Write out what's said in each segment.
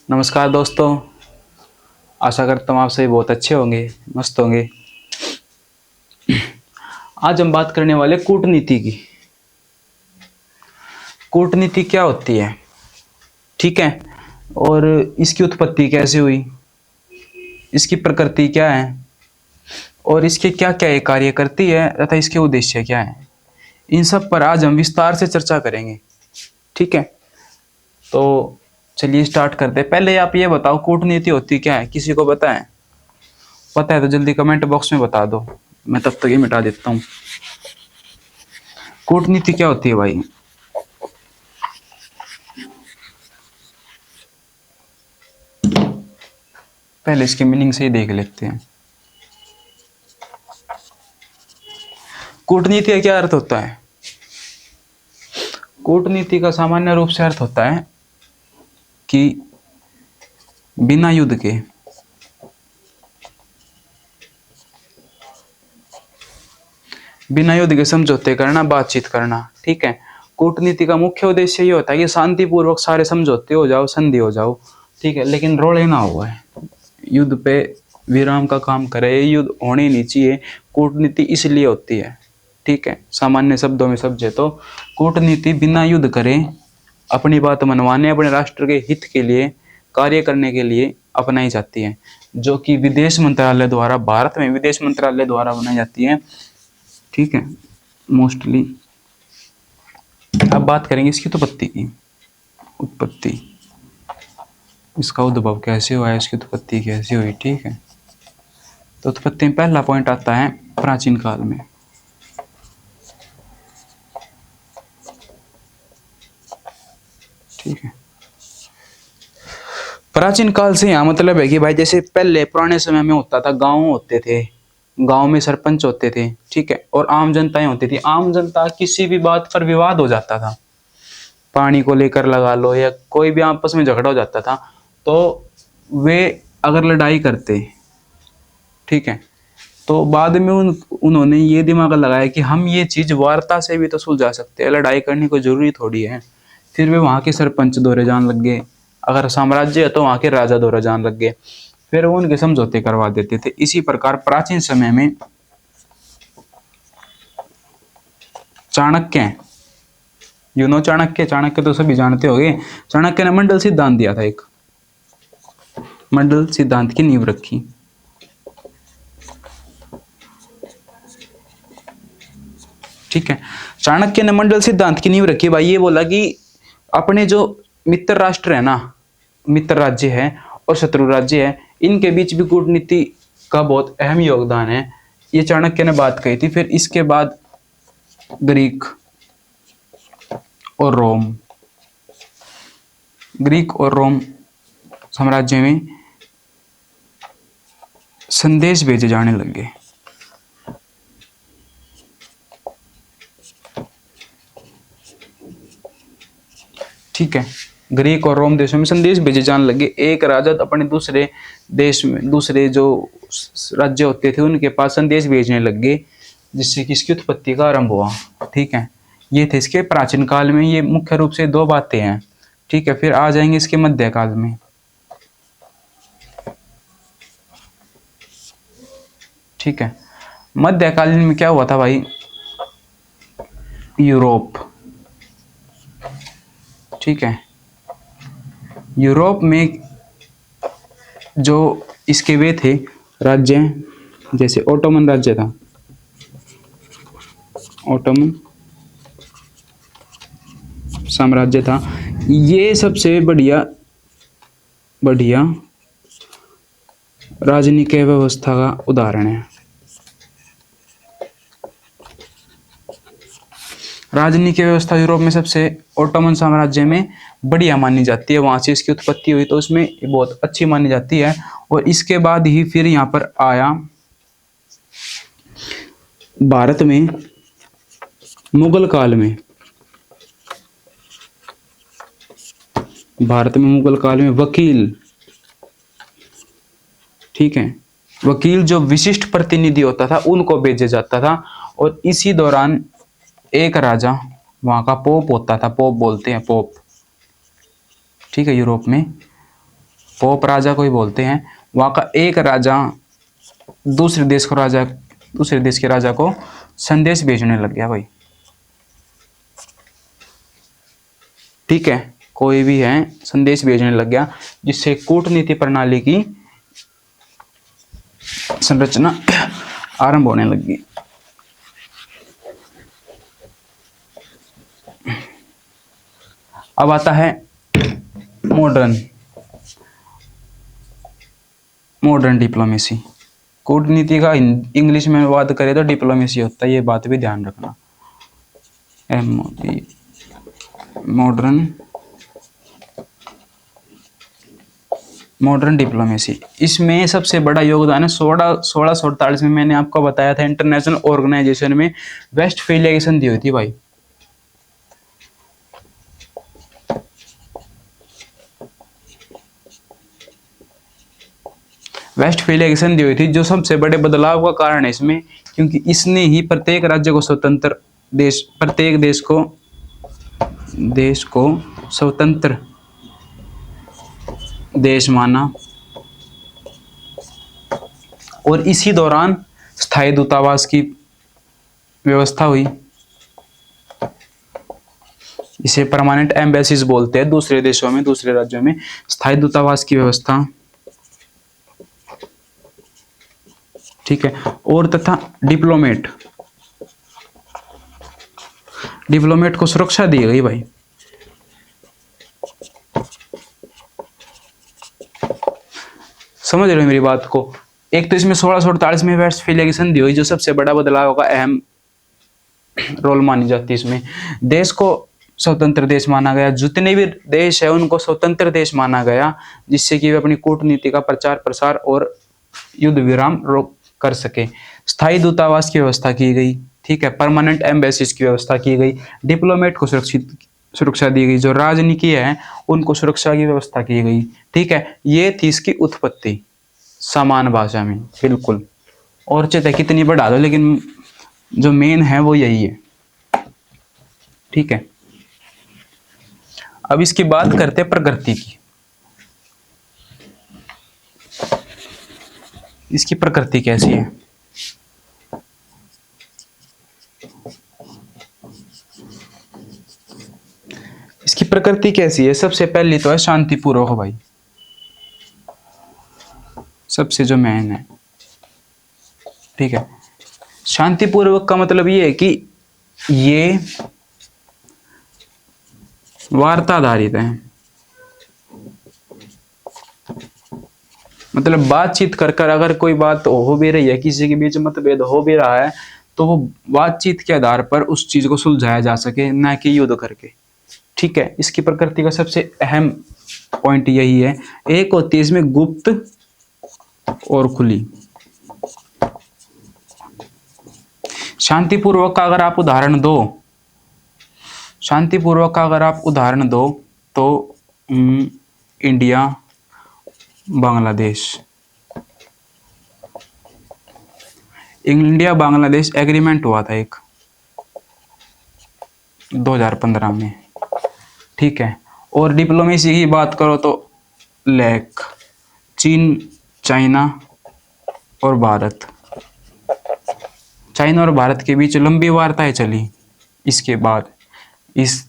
नमस्कार दोस्तों। आशा करता हूँ आप सभी बहुत अच्छे होंगे, मस्त होंगे। आज हम बात करने वाले कूटनीति की। कूटनीति क्या होती है, ठीक है, और इसकी उत्पत्ति कैसे हुई, इसकी प्रकृति क्या है और इसके क्या क्या ये कार्य करती है तथा इसके उद्देश्य क्या है, इन सब पर आज हम विस्तार से चर्चा करेंगे। ठीक है, तो चलिए स्टार्ट करते हैं। पहले आप ये बताओ कूटनीति होती क्या है, किसी को पता है? पता है तो जल्दी कमेंट बॉक्स में बता दो, मैं तब तक ये मिटा देता हूँ। कूटनीति क्या होती है भाई? पहले इसके मीनिंग से ही देख लेते हैं। कूटनीति का क्या अर्थ होता है? कूटनीति का सामान्य रूप से अर्थ होता है कि बिना युद्ध के समझौते करना, बातचीत करना। ठीक है, कूटनीति का मुख्य उद्देश्य ये होता है कि शांतिपूर्वक सारे समझौते हो जाओ, संधि हो जाओ। ठीक है, लेकिन रोड़े ना हुआ है, युद्ध पे विराम का काम करे, युद्ध होने नहीं चाहिए। कूटनीति इसलिए होती है, ठीक है, सामान्य शब्दों में समझे तो कूटनीति बिना युद्ध करे, अपनी बात मनवाने, अपने राष्ट्र के हित के लिए कार्य करने के लिए अपनाई जाती है, जो कि विदेश मंत्रालय द्वारा, भारत में विदेश मंत्रालय द्वारा बनाई जाती है। ठीक है, मोस्टली। अब बात करेंगे इसकी उत्पत्ति की। उत्पत्ति, इसका उद्भव कैसे हुआ है, इसकी उत्पत्ति कैसे हुई। ठीक है, तो उत्पत्ति में पहला पॉइंट आता है प्राचीन काल में। ठीक है, प्राचीन काल से यहाँ मतलब है कि भाई जैसे पहले पुराने समय में होता था, गांव होते थे, गांव में सरपंच होते थे। ठीक है, और आम जनताएं होती थी। आम जनता किसी भी बात पर विवाद हो जाता था, पानी को लेकर लगा लो या कोई भी आपस में झगड़ा हो जाता था, तो वे अगर लड़ाई करते, ठीक है, तो बाद में उन्होंने ये दिमाग लगाया कि हम ये चीज वार्ता से भी तो सुलझा सकते हैं, लड़ाई करने को जरूरी थोड़ी है। फिर वे वहां के सरपंच दौरे जान लग गए, अगर साम्राज्य है तो वहां के राजा दौरे जान लग गए, फिर वो उनके समझौते करवा देते थे। इसी प्रकार प्राचीन समय में चाणक्य, चाणक्य, चाणक्य तो सभी जानते होंगे। चाणक्य ने मंडल सिद्धांत दिया था, एक मंडल सिद्धांत की नींव रखी। ठीक है, चाणक्य ने मंडल सिद्धांत की नींव रखी भाई। ये बोला कि अपने जो मित्र राष्ट्र है ना, मित्र राज्य है और शत्रु राज्य है, इनके बीच भी कूटनीति का बहुत अहम योगदान है। ये चाणक्य ने बात कही थी। फिर इसके बाद ग्रीक और रोम साम्राज्य में संदेश भेजे जाने लगे। ठीक है, ग्रीक और रोम देशों में संदेश भेजे जाने लगे। एक राजा अपने दूसरे देश में, दूसरे जो राज्य होते थे उनके पास संदेश भेजने लगे, जिससे कि इसकी उत्पत्ति का आरंभ हुआ। ठीक है, ये थे इसके प्राचीन काल में। ये मुख्य रूप से दो बातें हैं। ठीक है, फिर आ जाएंगे इसके मध्यकाल में। ठीक है, मध्यकालीन में क्या हुआ था भाई? यूरोप, ठीक है, यूरोप में जो इसके वे थे राज्य, जैसे ओटोमन राज्य था, ओटोमन साम्राज्य था, ये सबसे बढ़िया राजनीतिक व्यवस्था का उदाहरण है। राजनीतिक व्यवस्था यूरोप में सबसे ओटोमन साम्राज्य में बढ़िया मानी जाती है। वहां से इसकी उत्पत्ति हुई तो उसमें बहुत अच्छी मानी जाती है। और इसके बाद ही फिर यहाँ पर आया भारत में मुगल काल में। भारत में मुगल काल में वकील, ठीक है, वकील जो विशिष्ट प्रतिनिधि होता था उनको भेजा जाता था। और इसी दौरान एक राजा, वहां का पोप होता था, पोप बोलते हैं, पोप। ठीक है, यूरोप में पोप राजा को ही बोलते हैं। वहाँ का एक राजा दूसरे देश के राजा को संदेश भेजने लग गया भाई। ठीक है, कोई भी है संदेश भेजने लग गया, जिससे कूटनीति प्रणाली की संरचना आरंभ होने लगी। अब आता है मॉडर्न डिप्लोमेसी। कूटनीति का इंग्लिश में बात करें तो डिप्लोमेसी होता है, ये बात भी ध्यान रखना। मॉडर्न डिप्लोमेसी, इसमें सबसे बड़ा योगदान है 1648 में मैंने आपको बताया था इंटरनेशनल ऑर्गेनाइजेशन में वेस्टफेलिया की संधि हुई थी भाई। वेस्टफेलिया की संधि हुई थी, जो सबसे बड़े बदलाव का कारण है इसमें, क्योंकि इसने ही प्रत्येक राज्य को प्रत्येक देश को स्वतंत्र देश माना, और इसी दौरान स्थायी दूतावास की व्यवस्था हुई। इसे परमानेंट एम्बेसीज बोलते हैं, दूसरे देशों में, दूसरे राज्यों में स्थायी दूतावास की व्यवस्था। ठीक है, और तथा डिप्लोमेट को सुरक्षा दी गई भाई। समझ रहे हो मेरी बात को? एक तो इसमें 1648 में वेस्टफेलिया की संधि हुई, जो सबसे बड़ा बदलाव का अहम रोल मानी जाती है। इसमें देश को स्वतंत्र देश माना गया, जितने भी देश है उनको स्वतंत्र देश माना गया, जिससे कि वे अपनी कूटनीति का प्रचार प्रसार और युद्ध विराम रोक कर सके। स्थायी दूतावास की व्यवस्था की गई। ठीक है, परमानेंट एम्बेसीज की व्यवस्था की गई, डिप्लोमेट को सुरक्षा दी गई, जो राजनीति है उनको सुरक्षा की व्यवस्था की गई। ठीक है, ये थी इसकी उत्पत्ति समान भाषा में, बिल्कुल। और चाहे कितनी बढ़ा दो, लेकिन जो मेन है वो यही है। ठीक है, अब इसकी बात करते हैं प्रकृति की। इसकी प्रकृति कैसी है? इसकी प्रकृति कैसी है? सबसे पहली तो है शांतिपूर्वक भाई, सबसे जो मेन है। ठीक है, शांतिपूर्वक का मतलब ये है कि ये वार्ता आधारित है, मतलब बातचीत कर कर अगर कोई बात हो भी रही है, किसी के बीच मतभेद हो भी रहा है, तो वो बातचीत के आधार पर उस चीज को सुलझाया जा सके, ना कि युद्ध करके। ठीक है, इसकी प्रकृति का सबसे अहम पॉइंट यही है। एक होती है इसमें गुप्त और खुली। शांतिपूर्वक का अगर आप उदाहरण दो तो इंडिया बांग्लादेश एग्रीमेंट हुआ था एक 2015 में। ठीक है, और डिप्लोमेसी की बात करो तो लेक चीन, चाइना और भारत के बीच लंबी वार्ताएं चली। इसके बाद इस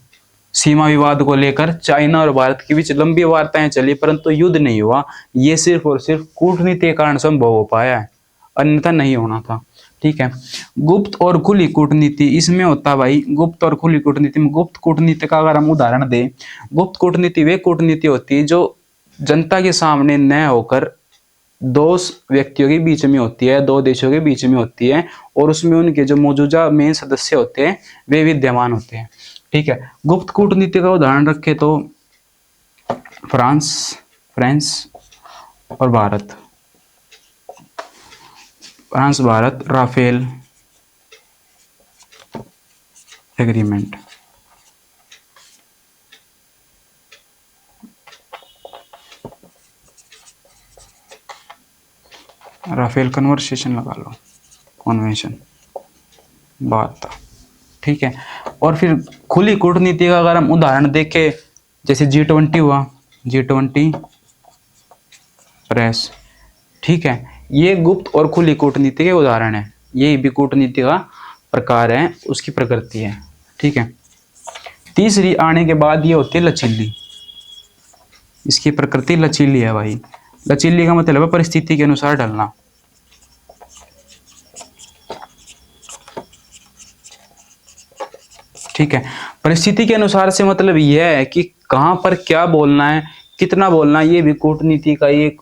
सीमा विवाद को लेकर चाइना और भारत के बीच लंबी वार्ताएं चली, परंतु युद्ध नहीं हुआ। ये सिर्फ और सिर्फ कूटनीति के कारण संभव हो पाया है, अन्यथा नहीं होना था। ठीक है, गुप्त और खुली कूटनीति इसमें होता भाई। गुप्त और खुली कूटनीति में, गुप्त कूटनीति का अगर हम उदाहरण दें, गुप्त कूटनीति वे कूटनीति होती है जो जनता के सामने न होकर दो व्यक्तियों के बीच में होती है, दो देशों के बीच में होती है, और उसमें उनके जो मौजूदा मेन सदस्य होते हैं वे विद्यमान होते हैं। ठीक है, गुप्त कूटनीति का उदाहरण रखें तो फ्रांस और Bharat, Rafale agreement. Rafale conversation लगा लो, कन्वेंशन बात। ठीक है, और फिर खुली कूटनीति का अगर हम उदाहरण देखें, जैसे G20 हुआ, G20 प्रेस। ठीक है, ये गुप्त और खुली कूटनीति के उदाहरण है। ये भी कूटनीति का प्रकार है, उसकी प्रकृति है। ठीक है, तीसरी आने के बाद ये होती है लचीली। इसकी प्रकृति लचीली है भाई। लचीली का मतलब है परिस्थिति के अनुसार ढलना। ठीक है, परिस्थिति के अनुसार से मतलब यह है कि कहां पर क्या बोलना है, कितना बोलना है, ये भी कूटनीति का एक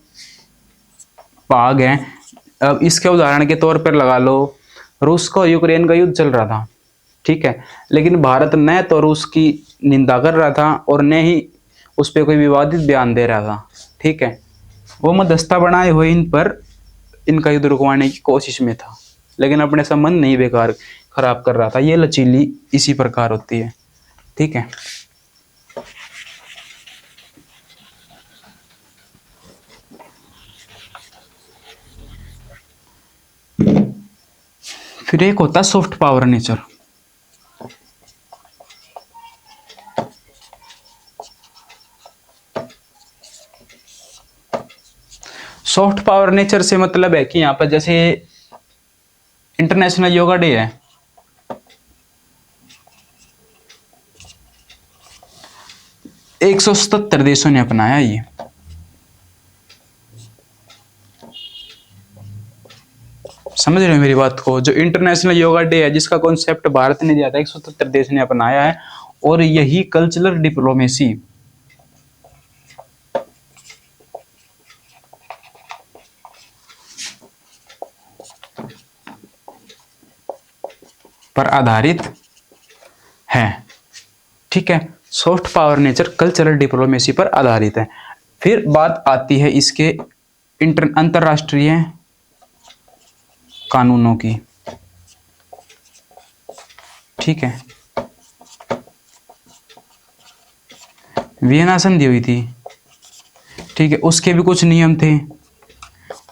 भाग है। अब इसके उदाहरण के तौर पर लगा लो, रूस का यूक्रेन का युद्ध चल रहा था। ठीक है, लेकिन भारत न तो रूस की निंदा कर रहा था और न ही उस पर कोई विवादित बयान दे रहा था। ठीक है, वो मध्यस्थता बनाए हुए इन पर इनका युद्ध रुकवाने की कोशिश में था, लेकिन अपने संबंध नहीं बेकार खराब कर रहा था। ये लचीली इसी प्रकार होती है। ठीक है, फिर एक होता है soft power nature. Soft power nature से मतलब है कि यहाँ पर जैसे इंटरनेशनल योगा डे है, 177 देशों ने अपनाया ये। समझ रहे हो मेरी बात को? जो इंटरनेशनल योगा डे है, जिसका कॉन्सेप्ट भारत ने दिया था, 177 देश ने अपनाया है। और यही कल्चरल डिप्लोमेसी पर आधारित है। ठीक है, soft power nature cultural diplomacy पर आधारित है। फिर बात आती है इसके अंतरराष्ट्रीय कानूनों की। ठीक है, वियना संधि हुई थी। ठीक है, उसके भी कुछ नियम थे,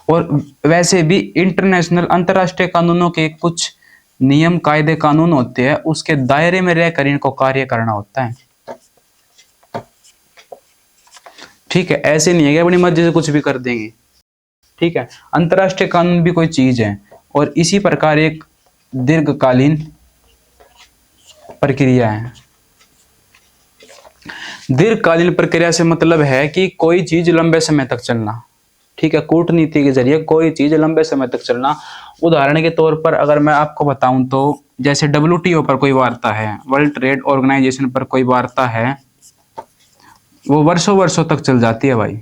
और वैसे भी इंटरनेशनल अंतरराष्ट्रीय कानूनों के कुछ नियम कायदे कानून होते हैं, उसके दायरे में रहकर इनको कार्य करना होता है। ठीक है, ऐसे नहीं है कि अपनी मर्जी से कुछ भी कर देंगे। ठीक है, अंतरराष्ट्रीय कानून भी कोई चीज है, और इसी प्रकार एक दीर्घकालीन प्रक्रिया है। दीर्घकालीन प्रक्रिया से मतलब है कि कोई चीज लंबे समय तक चलना। ठीक है, कूटनीति के जरिए कोई चीज लंबे समय तक चलना। उदाहरण के तौर पर अगर मैं आपको बताऊं तो जैसे WTO पर कोई वार्ता है, वर्ल्ड ट्रेड ऑर्गेनाइजेशन पर कोई वार्ता है, वो वर्षों वर्षों तक चल जाती है भाई।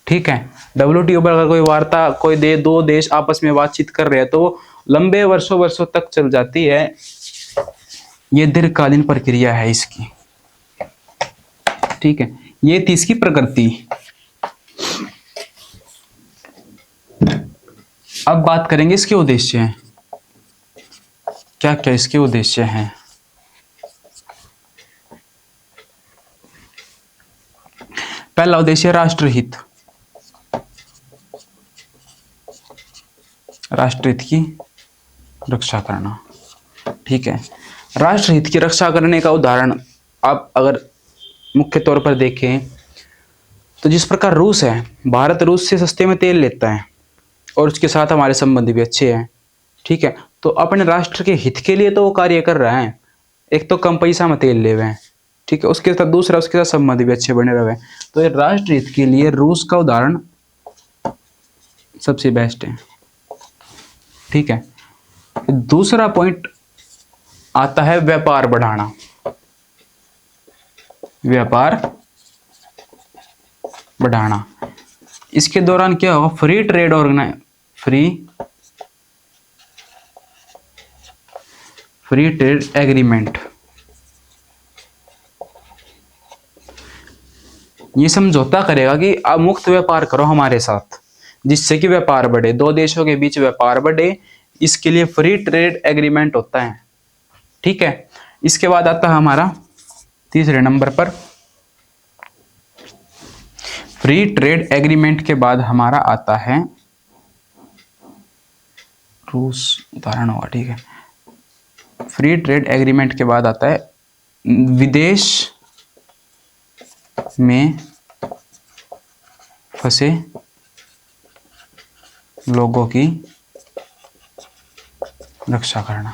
ठीक है, WTO पर अगर कोई वार्ता, कोई दो देश आपस में बातचीत कर रहे हैं, तो लंबे वर्षों वर्षों तक चल जाती है। ये दीर्घकालीन प्रक्रिया है इसकी। ठीक है, ये थी इसकी प्रकृति। अब बात करेंगे इसके उद्देश्य हैं। क्या क्या इसके उद्देश्य हैं? पहला उद्देश्य राष्ट्रहित। राष्ट्रहित की रक्षा करना। ठीक है, राष्ट्रहित की रक्षा करने का उदाहरण आप अगर मुख्य तौर पर देखें तो जिस प्रकार रूस है, भारत रूस से सस्ते में तेल लेता है और उसके साथ हमारे संबंध भी अच्छे हैं। ठीक है, तो अपने राष्ट्र के हित के लिए तो वो कार्य कर रहा है। एक तो कम पैसा में तेल ले हुए हैं, ठीक है, उसके साथ दूसरा उसके साथ संबंध भी अच्छे बने रहे। तो ये राष्ट्र हित के लिए रूस का उदाहरण सबसे बेस्ट है। ठीक है, दूसरा पॉइंट आता है व्यापार बढ़ाना। व्यापार बढ़ाना, इसके दौरान क्या होगा? Free trade agreement. ये समझौता करेगा कि आप मुक्त व्यापार करो हमारे साथ, जिससे कि व्यापार बढ़े, दो देशों के बीच व्यापार बढ़े। इसके लिए फ्री ट्रेड एग्रीमेंट होता है। ठीक है, इसके बाद आता है हमारा तीसरे नंबर पर फ्री ट्रेड एग्रीमेंट के बाद हमारा आता है रूस, उदाहरण हुआ। ठीक है, फ्री ट्रेड एग्रीमेंट के बाद आता है विदेश में फंसे लोगों की रक्षा करना।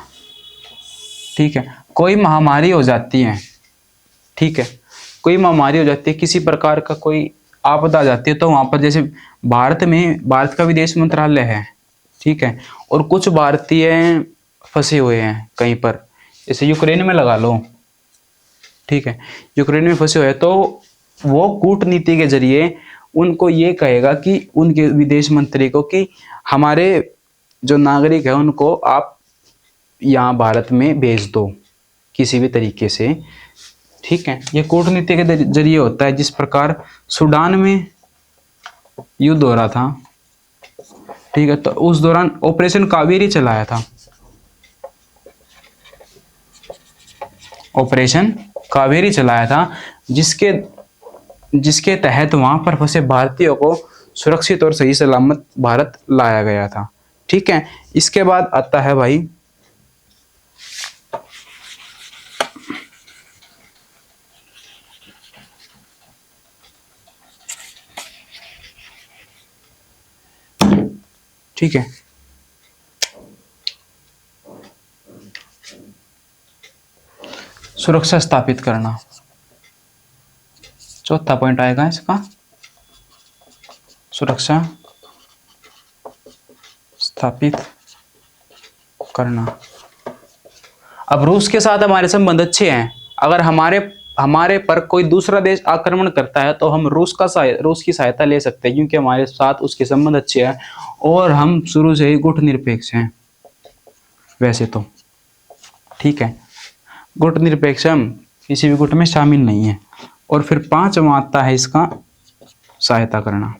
ठीक है, कोई महामारी हो जाती है, ठीक है, कोई महामारी हो जाती है, किसी प्रकार का कोई आपदा आ जाती है, तो वहां पर जैसे भारत का विदेश मंत्रालय है, ठीक है, और कुछ भारतीय फंसे हुए हैं कहीं पर, जैसे यूक्रेन में लगा लो, ठीक है, यूक्रेन में फंसे हुए हैं, तो वो कूटनीति के जरिए उनको ये कहेगा कि उनके विदेश मंत्री को कि हमारे जो नागरिक है उनको आप यहाँ भारत में भेज दो किसी भी तरीके से। ठीक है, ये कूटनीति के जरिए होता है। जिस प्रकार सूडान में युद्ध हो रहा था, ठीक है, तो उस दौरान ऑपरेशन कावेरी चलाया था, ऑपरेशन कावेरी चलाया था, जिसके तहत वहां पर फंसे भारतीयों को सुरक्षित और सही सलामत भारत लाया गया था। ठीक है, इसके बाद आता है भाई ठीक है, सुरक्षा स्थापित करना, चौथा पॉइंट आएगा इसका, सुरक्षा स्थापित करना। अब रूस के साथ हमारे संबंध अच्छे हैं, अगर हमारे पर कोई दूसरा देश आक्रमण करता है तो हम रूस की सहायता ले सकते हैं, क्योंकि हमारे साथ उसके संबंध अच्छे हैं और हम शुरू से ही गुटनिरपेक्ष हैं वैसे तो। ठीक है, गुटनिरपेक्ष, हम किसी भी गुट में शामिल नहीं है। और फिर पांचवा आता है इसका सहायता करना।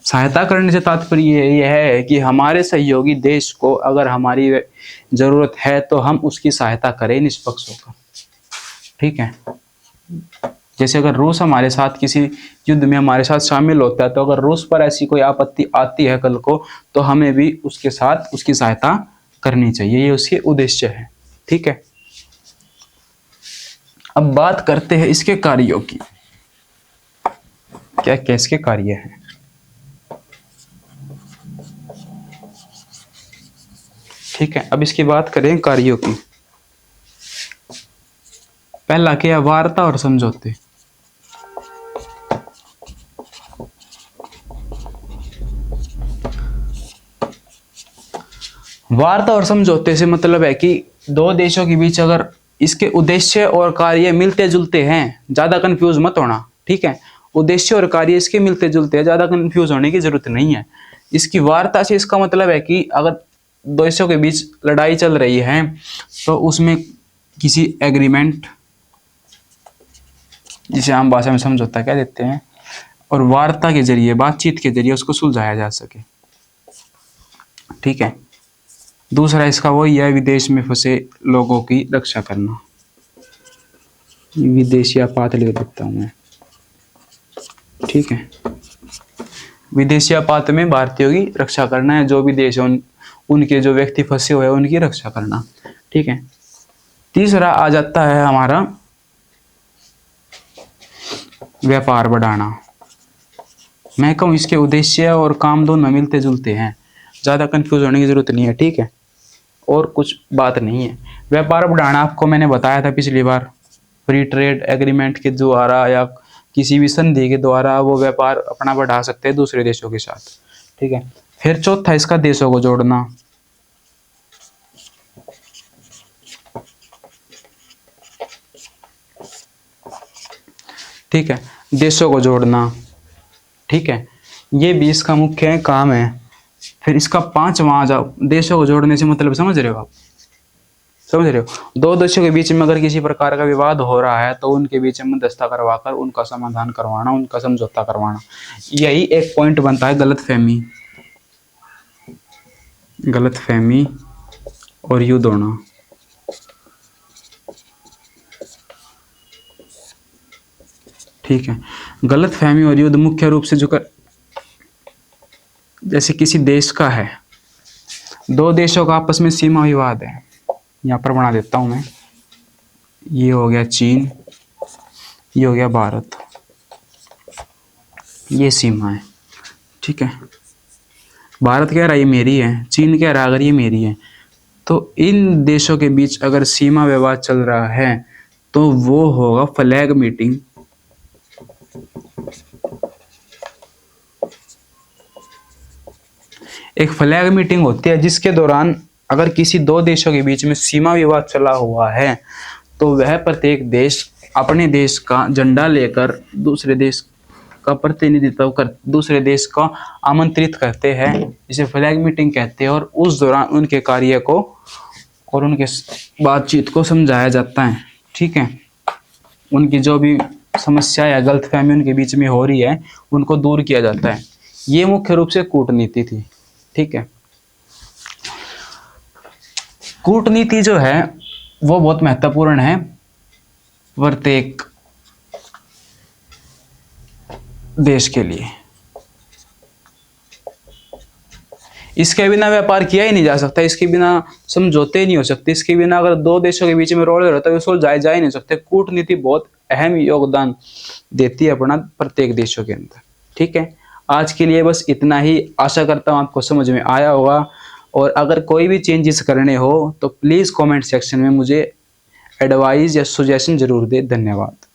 सहायता करने से तात्पर्य यह है कि हमारे सहयोगी देश को अगर हमारी जरूरत है तो हम उसकी सहायता करें निष्पक्ष होकर। ठीक है, जैसे अगर रूस हमारे साथ किसी युद्ध में हमारे साथ शामिल होता है, तो अगर रूस पर ऐसी कोई आपत्ति आती है कल को, तो हमें भी उसके साथ उसकी सहायता करनी चाहिए, ये उसके उद्देश्य है। ठीक है, अब बात करते हैं इसके कार्यों की, क्या क्या इसके कार्य हैं। ठीक है, अब इसकी बात करें कार्यों की। पहला क्या, वार्ता और समझौते। वार्ता और समझौते से मतलब है कि दो देशों के बीच अगर इसके उद्देश्य और कार्य मिलते जुलते हैं, ज्यादा कंफ्यूज मत होना। ठीक है, उद्देश्य और कार्य इसके मिलते जुलते हैं, ज्यादा कंफ्यूज होने की जरूरत नहीं है। इसकी वार्ता से इसका मतलब है कि अगर देशों के बीच लड़ाई चल रही है तो उसमें किसी एग्रीमेंट, जिसे आम भाषा में समझौता कह देते हैं, और वार्ता के जरिए, बातचीत के जरिए उसको सुलझाया जा सके। ठीक है, दूसरा इसका वही है, विदेश में फंसे लोगों की रक्षा करना। विदेशी आपात लिख देता हूं मैं। ठीक है, विदेशी आपात में भारतीयों की रक्षा करना है, जो भी देश है उनके जो व्यक्ति फंसे हुए हैं उनकी रक्षा करना। ठीक है, तीसरा आ जाता है हमारा व्यापार बढ़ाना। मैं कहूँ इसके उद्देश्य और काम दोनों मिलते जुलते हैं, ज्यादा कंफ्यूज होने की जरूरत नहीं है। ठीक है, और कुछ बात नहीं है। व्यापार बढ़ाना आपको मैंने बताया था पिछली बार, फ्री ट्रेड एग्रीमेंट के द्वारा या किसी भी संधि के द्वारा वो व्यापार अपना बढ़ा सकते हैं दूसरे देशों के साथ। ठीक है, फिर चौथा इसका देशों को जोड़ना। ठीक है, देशों को जोड़ना। ठीक है, ये भी इसका मुख्य काम है। फिर इसका पांचवा आ जाओ, देशों को जोड़ने से मतलब समझ रहे हो आप, समझ रहे हो, दो देशों के बीच में अगर किसी प्रकार का विवाद हो रहा है तो उनके बीच में मध्यस्थता करवाकर उनका समाधान करवाना, उनका समझौता करवाना। यही एक पॉइंट बनता है गलतफहमी, गलतफहमी और युद्ध होना। ठीक है, गलतफहमी और युद्ध मुख्य रूप से जो जैसे किसी देश का है, दो देशों का आपस में सीमा विवाद है, यहाँ पर बना देता हूँ मैं। ये हो गया चीन, ये हो गया भारत, ये सीमा है, ठीक है। भारत कह रहा है ये मेरी है, चीन कह रहा है अगर ये मेरी है, तो इन देशों के बीच अगर सीमा विवाद चल रहा है तो वो होगा फ्लैग मीटिंग। एक फ्लैग मीटिंग होती है जिसके दौरान अगर किसी दो देशों के बीच में सीमा विवाद चला हुआ है तो वह प्रत्येक देश अपने देश का झंडा लेकर दूसरे देश का प्रतिनिधित्व कर दूसरे देश को आमंत्रित करते हैं, इसे फ्लैग मीटिंग कहते हैं। और उस दौरान उनके कार्य को और उनके बातचीत को समझाया जाता है, ठीक है। उनकी जो भी समस्या या गलतफहमी उनके बीच में हो रही है उनको दूर किया जाता है। ये मुख्य रूप से कूटनीति थी, ठीक है। कूटनीति जो है वो बहुत महत्वपूर्ण है प्रत्येक देश के लिए। इसके बिना व्यापार किया ही नहीं जा सकता, इसके बिना समझौते नहीं हो सकते, इसके बिना अगर दो देशों के बीच में रोल रहता है सुलझाए जा ही नहीं सकते। कूटनीति बहुत अहम योगदान देती है अपना प्रत्येक देशों के अंदर, ठीक है। आज के लिए बस इतना ही, आशा करता हूँ आपको समझ में आया होगा। और अगर कोई भी चेंजेस करने हो तो प्लीज़ कमेंट सेक्शन में मुझे एडवाइस या सुजेशन जरूर दे। धन्यवाद।